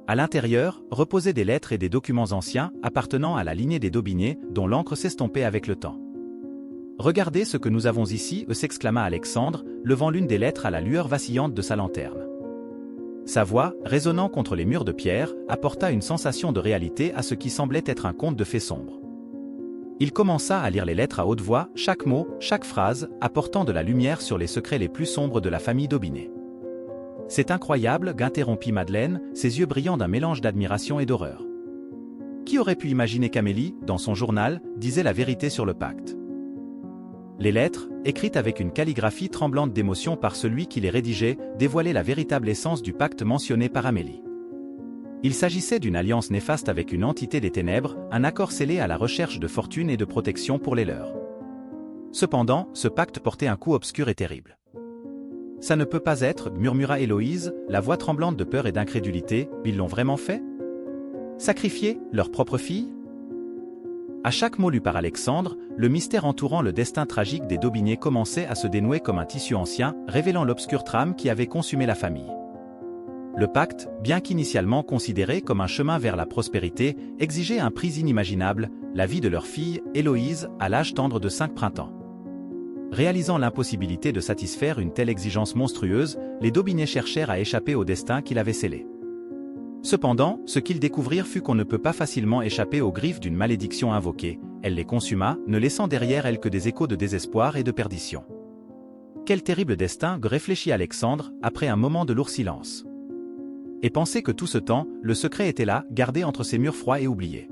S1: À l'intérieur, reposaient des lettres et des documents anciens, appartenant à la lignée des Daubigné, dont l'encre s'estompait avec le temps. « Regardez ce que nous avons ici » s'exclama Alexandre, levant l'une des lettres à la lueur vacillante de sa lanterne. Sa voix, résonnant contre les murs de pierre, apporta une sensation de réalité à ce qui semblait être un conte de fées sombres. Il commença à lire les lettres à haute voix, chaque mot, chaque phrase, apportant de la lumière sur les secrets les plus sombres de la famille Daubigné. « C'est incroyable » interrompit Madeleine, ses yeux brillant d'un mélange d'admiration et d'horreur. Qui aurait pu imaginer qu'Amélie, dans son journal, disait la vérité sur le pacte? Les lettres, écrites avec une calligraphie tremblante d'émotion par celui qui les rédigeait, dévoilaient la véritable essence du pacte mentionné par Amélie. Il s'agissait d'une alliance néfaste avec une entité des ténèbres, un accord scellé à la recherche de fortune et de protection pour les leurs. Cependant, ce pacte portait un coup obscur et terrible. « Ça ne peut pas être » murmura Héloïse, la voix tremblante de peur et d'incrédulité, « ils l'ont vraiment fait? Sacrifier leur propre fille ?» À chaque mot lu par Alexandre, le mystère entourant le destin tragique des Daubigné commençait à se dénouer comme un tissu ancien, révélant l'obscure trame qui avait consumé la famille. Le pacte, bien qu'initialement considéré comme un chemin vers la prospérité, exigeait un prix inimaginable, la vie de leur fille, Héloïse, à l'âge tendre de 5 printemps. Réalisant l'impossibilité de satisfaire une telle exigence monstrueuse, les Daubigné cherchèrent à échapper au destin qu'il avait scellé. Cependant, ce qu'ils découvrirent fut qu'on ne peut pas facilement échapper aux griffes d'une malédiction invoquée, elle les consuma, ne laissant derrière elle que des échos de désespoir et de perdition. Quel terrible destin, réfléchit Alexandre, après un moment de lourd silence. Et penser que tout ce temps, le secret était là, gardé entre ces murs froids et oubliés.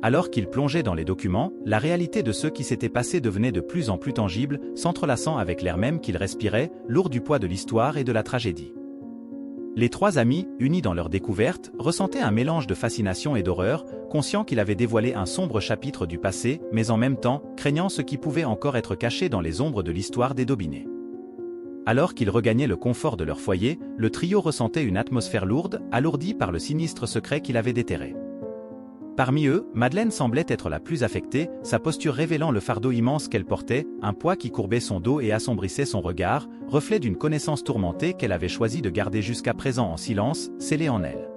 S1: Alors qu'il plongeait dans les documents, la réalité de ce qui s'était passé devenait de plus en plus tangible, s'entrelaçant avec l'air même qu'il respirait, lourd du poids de l'histoire et de la tragédie. Les trois amis, unis dans leur découverte, ressentaient un mélange de fascination et d'horreur, conscients qu'il avait dévoilé un sombre chapitre du passé, mais en même temps, craignant ce qui pouvait encore être caché dans les ombres de l'histoire des Daubigné. Alors qu'ils regagnaient le confort de leur foyer, le trio ressentait une atmosphère lourde, alourdie par le sinistre secret qu'il avait déterré. Parmi eux, Madeleine semblait être la plus affectée, sa posture révélant le fardeau immense qu'elle portait, un poids qui courbait son dos et assombrissait son regard, reflet d'une connaissance tourmentée qu'elle avait choisi de garder jusqu'à présent en silence, scellée en elle.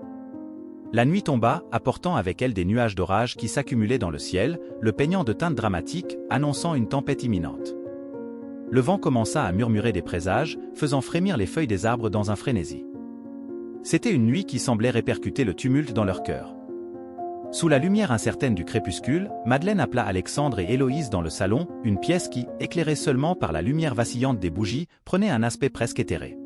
S1: La nuit tomba, apportant avec elle des nuages d'orage qui s'accumulaient dans le ciel, le peignant de teintes dramatiques, annonçant une tempête imminente. Le vent commença à murmurer des présages, faisant frémir les feuilles des arbres dans un frénésie. C'était une nuit qui semblait répercuter le tumulte dans leur cœur. Sous la lumière incertaine du crépuscule, Madeleine appela Alexandre et Héloïse dans le salon, une pièce qui, éclairée seulement par la lumière vacillante des bougies, prenait un aspect presque éthéré.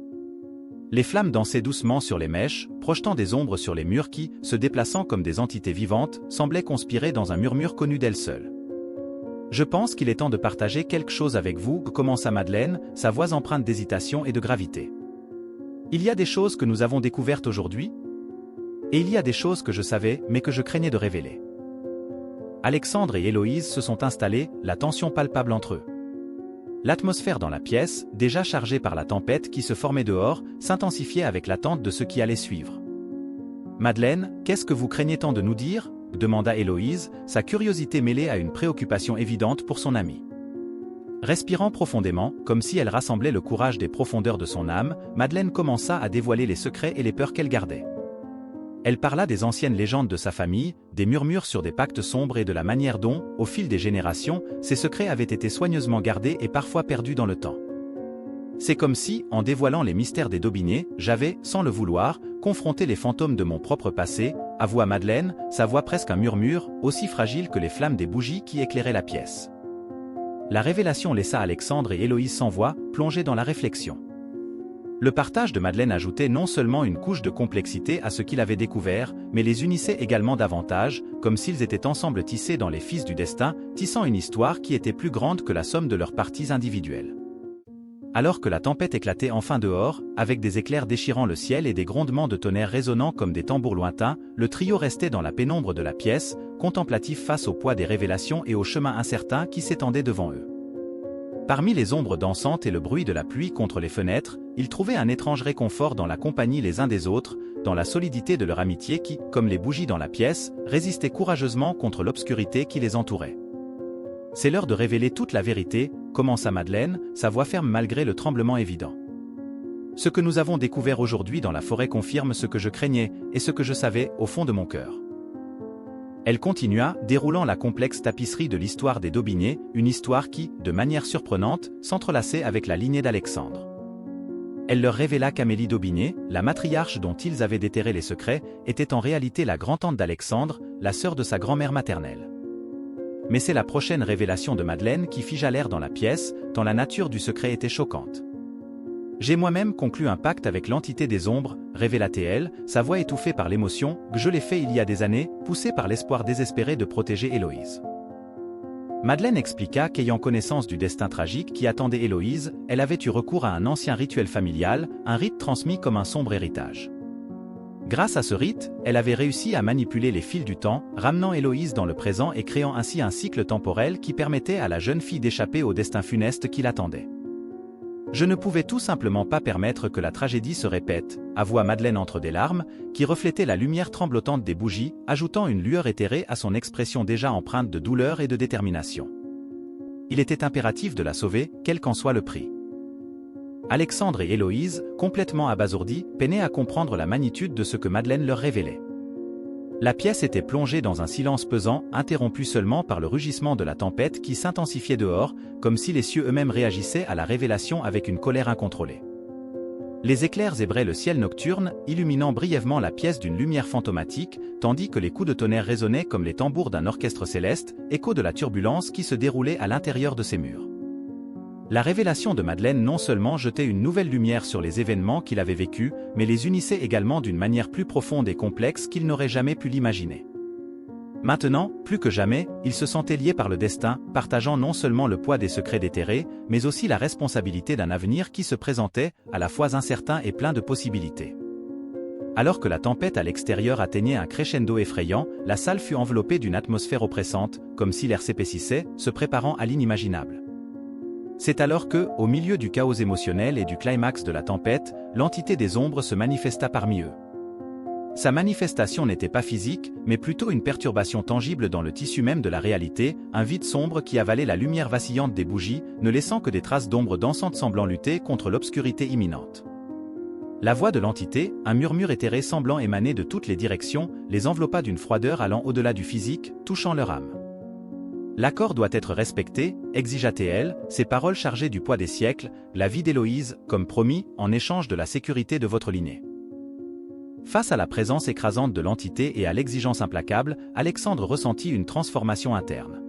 S1: Les flammes dansaient doucement sur les mèches, projetant des ombres sur les murs qui, se déplaçant comme des entités vivantes, semblaient conspirer dans un murmure connu d'elles seules. « Je pense qu'il est temps de partager quelque chose avec vous » commença Madeleine, sa voix empreinte d'hésitation et de gravité. « Il y a des choses que nous avons découvertes aujourd'hui ? Et il y a des choses que je savais, mais que je craignais de révéler. » Alexandre et Héloïse se sont installés, la tension palpable entre eux. L'atmosphère dans la pièce, déjà chargée par la tempête qui se formait dehors, s'intensifiait avec l'attente de ce qui allait suivre. « Madeleine, qu'est-ce que vous craignez tant de nous dire ?» demanda Héloïse, sa curiosité mêlée à une préoccupation évidente pour son amie. Respirant profondément, comme si elle rassemblait le courage des profondeurs de son âme, Madeleine commença à dévoiler les secrets et les peurs qu'elle gardait. Elle parla des anciennes légendes de sa famille, des murmures sur des pactes sombres et de la manière dont, au fil des générations, ces secrets avaient été soigneusement gardés et parfois perdus dans le temps. C'est comme si, en dévoilant les mystères des Daubigné, j'avais, sans le vouloir, confronté les fantômes de mon propre passé, avoua Madeleine, sa voix presque un murmure, aussi fragile que les flammes des bougies qui éclairaient la pièce. La révélation laissa Alexandre et Héloïse sans voix, plongés dans la réflexion. Le partage de Madeleine ajoutait non seulement une couche de complexité à ce qu'il avait découvert, mais les unissait également davantage, comme s'ils étaient ensemble tissés dans les fils du destin, tissant une histoire qui était plus grande que la somme de leurs parties individuelles. Alors que la tempête éclatait enfin dehors, avec des éclairs déchirant le ciel et des grondements de tonnerre résonnant comme des tambours lointains, le trio restait dans la pénombre de la pièce, contemplatif face au poids des révélations et au chemin incertain qui s'étendait devant eux. Parmi les ombres dansantes et le bruit de la pluie contre les fenêtres, ils trouvaient un étrange réconfort dans la compagnie les uns des autres, dans la solidité de leur amitié qui, comme les bougies dans la pièce, résistait courageusement contre l'obscurité qui les entourait. « C'est l'heure de révéler toute la vérité », commença Madeleine, sa voix ferme malgré le tremblement évident. « Ce que nous avons découvert aujourd'hui dans la forêt confirme ce que je craignais et ce que je savais au fond de mon cœur. » Elle continua, déroulant la complexe tapisserie de l'histoire des Daubigné, une histoire qui, de manière surprenante, s'entrelaçait avec la lignée d'Alexandre. Elle leur révéla qu'Amélie d'Aubigné, la matriarche dont ils avaient déterré les secrets, était en réalité la grand-tante d'Alexandre, la sœur de sa grand-mère maternelle. Mais c'est la prochaine révélation de Madeleine qui figea l'air dans la pièce, tant la nature du secret était choquante. « J'ai moi-même conclu un pacte avec l'entité des ombres, révéla-t-elle, sa voix étouffée par l'émotion, que je l'ai fait il y a des années, poussée par l'espoir désespéré de protéger Héloïse. » Madeleine expliqua qu'ayant connaissance du destin tragique qui attendait Héloïse, elle avait eu recours à un ancien rituel familial, un rite transmis comme un sombre héritage. Grâce à ce rite, elle avait réussi à manipuler les fils du temps, ramenant Héloïse dans le présent et créant ainsi un cycle temporel qui permettait à la jeune fille d'échapper au destin funeste qui l'attendait. « Je ne pouvais tout simplement pas permettre que la tragédie se répète », avoua Madeleine entre des larmes, qui reflétaient la lumière tremblotante des bougies, ajoutant une lueur éthérée à son expression déjà empreinte de douleur et de détermination. Il était impératif de la sauver, quel qu'en soit le prix. Alexandre et Héloïse, complètement abasourdis, peinaient à comprendre la magnitude de ce que Madeleine leur révélait. La pièce était plongée dans un silence pesant, interrompu seulement par le rugissement de la tempête qui s'intensifiait dehors, comme si les cieux eux-mêmes réagissaient à la révélation avec une colère incontrôlée. Les éclairs zébraient le ciel nocturne, illuminant brièvement la pièce d'une lumière fantomatique, tandis que les coups de tonnerre résonnaient comme les tambours d'un orchestre céleste, écho de la turbulence qui se déroulait à l'intérieur de ces murs. La révélation de Madeleine non seulement jetait une nouvelle lumière sur les événements qu'il avait vécus, mais les unissait également d'une manière plus profonde et complexe qu'il n'aurait jamais pu l'imaginer. Maintenant, plus que jamais, il se sentait lié par le destin, partageant non seulement le poids des secrets déterrés, mais aussi la responsabilité d'un avenir qui se présentait, à la fois incertain et plein de possibilités. Alors que la tempête à l'extérieur atteignait un crescendo effrayant, la salle fut enveloppée d'une atmosphère oppressante, comme si l'air s'épaississait, se préparant à l'inimaginable. C'est alors que, au milieu du chaos émotionnel et du climax de la tempête, l'entité des ombres se manifesta parmi eux. Sa manifestation n'était pas physique, mais plutôt une perturbation tangible dans le tissu même de la réalité, un vide sombre qui avalait la lumière vacillante des bougies, ne laissant que des traces d'ombre dansantes semblant lutter contre l'obscurité imminente. La voix de l'entité, un murmure éthéré semblant émaner de toutes les directions, les enveloppa d'une froideur allant au-delà du physique, touchant leur âme. L'accord doit être respecté, exigea-t-elle, ces paroles chargées du poids des siècles, la vie d'Héloïse, comme promis, en échange de la sécurité de votre lignée. Face à la présence écrasante de l'entité et à l'exigence implacable, Alexandre ressentit une transformation interne.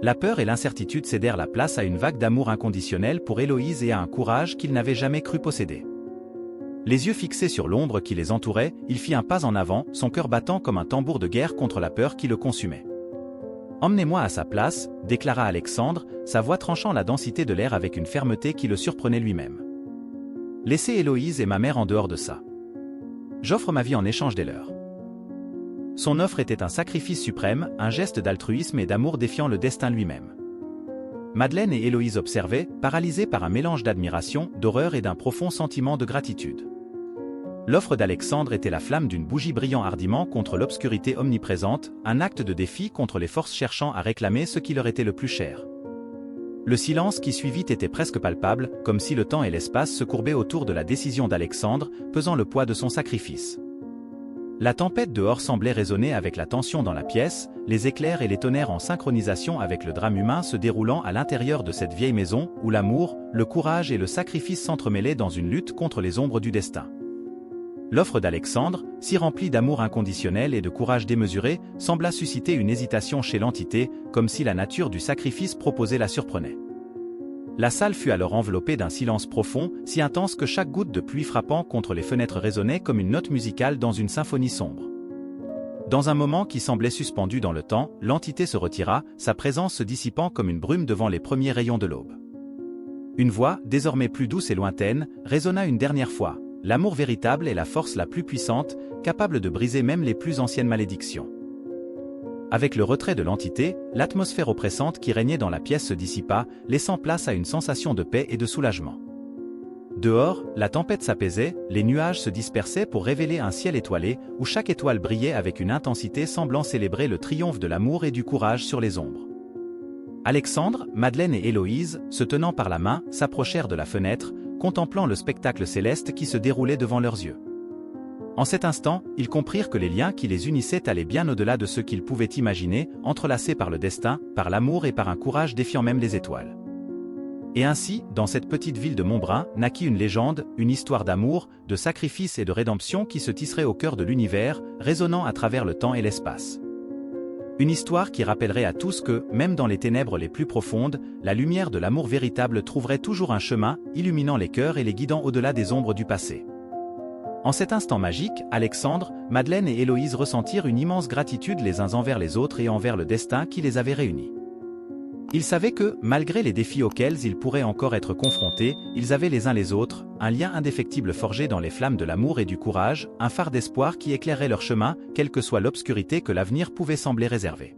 S1: La peur et l'incertitude cédèrent la place à une vague d'amour inconditionnel pour Héloïse et à un courage qu'il n'avait jamais cru posséder. Les yeux fixés sur l'ombre qui les entourait, il fit un pas en avant, son cœur battant comme un tambour de guerre contre la peur qui le consumait. « Emmenez-moi à sa place », déclara Alexandre, sa voix tranchant la densité de l'air avec une fermeté qui le surprenait lui-même. « Laissez Héloïse et ma mère en dehors de ça. J'offre ma vie en échange des leurs. » Son offre était un sacrifice suprême, un geste d'altruisme et d'amour défiant le destin lui-même. Madeleine et Héloïse observaient, paralysées par un mélange d'admiration, d'horreur et d'un profond sentiment de gratitude. L'offre d'Alexandre était la flamme d'une bougie brillant hardiment contre l'obscurité omniprésente, un acte de défi contre les forces cherchant à réclamer ce qui leur était le plus cher. Le silence qui suivit était presque palpable, comme si le temps et l'espace se courbaient autour de la décision d'Alexandre, pesant le poids de son sacrifice. La tempête dehors semblait résonner avec la tension dans la pièce, les éclairs et les tonnerres en synchronisation avec le drame humain se déroulant à l'intérieur de cette vieille maison, où l'amour, le courage et le sacrifice s'entremêlaient dans une lutte contre les ombres du destin. L'offre d'Alexandre, si remplie d'amour inconditionnel et de courage démesuré, sembla susciter une hésitation chez l'entité, comme si la nature du sacrifice proposé la surprenait. La salle fut alors enveloppée d'un silence profond, si intense que chaque goutte de pluie frappant contre les fenêtres résonnait comme une note musicale dans une symphonie sombre. Dans un moment qui semblait suspendu dans le temps, l'entité se retira, sa présence se dissipant comme une brume devant les premiers rayons de l'aube. Une voix, désormais plus douce et lointaine, résonna une dernière fois. L'amour véritable est la force la plus puissante, capable de briser même les plus anciennes malédictions. Avec le retrait de l'entité, l'atmosphère oppressante qui régnait dans la pièce se dissipa, laissant place à une sensation de paix et de soulagement. Dehors, la tempête s'apaisait, les nuages se dispersaient pour révéler un ciel étoilé, où chaque étoile brillait avec une intensité semblant célébrer le triomphe de l'amour et du courage sur les ombres. Alexandre, Madeleine et Héloïse, se tenant par la main, s'approchèrent de la fenêtre, contemplant le spectacle céleste qui se déroulait devant leurs yeux. En cet instant, ils comprirent que les liens qui les unissaient allaient bien au-delà de ce qu'ils pouvaient imaginer, entrelacés par le destin, par l'amour et par un courage défiant même les étoiles. Et ainsi, dans cette petite ville de Montbrun, naquit une légende, une histoire d'amour, de sacrifice et de rédemption qui se tisserait au cœur de l'univers, résonnant à travers le temps et l'espace. Une histoire qui rappellerait à tous que, même dans les ténèbres les plus profondes, la lumière de l'amour véritable trouverait toujours un chemin, illuminant les cœurs et les guidant au-delà des ombres du passé. En cet instant magique, Alexandre, Madeleine et Héloïse ressentirent une immense gratitude les uns envers les autres et envers le destin qui les avait réunis. Ils savaient que, malgré les défis auxquels ils pourraient encore être confrontés, ils avaient les uns les autres, un lien indéfectible forgé dans les flammes de l'amour et du courage, un phare d'espoir qui éclairerait leur chemin, quelle que soit l'obscurité que l'avenir pouvait sembler réserver.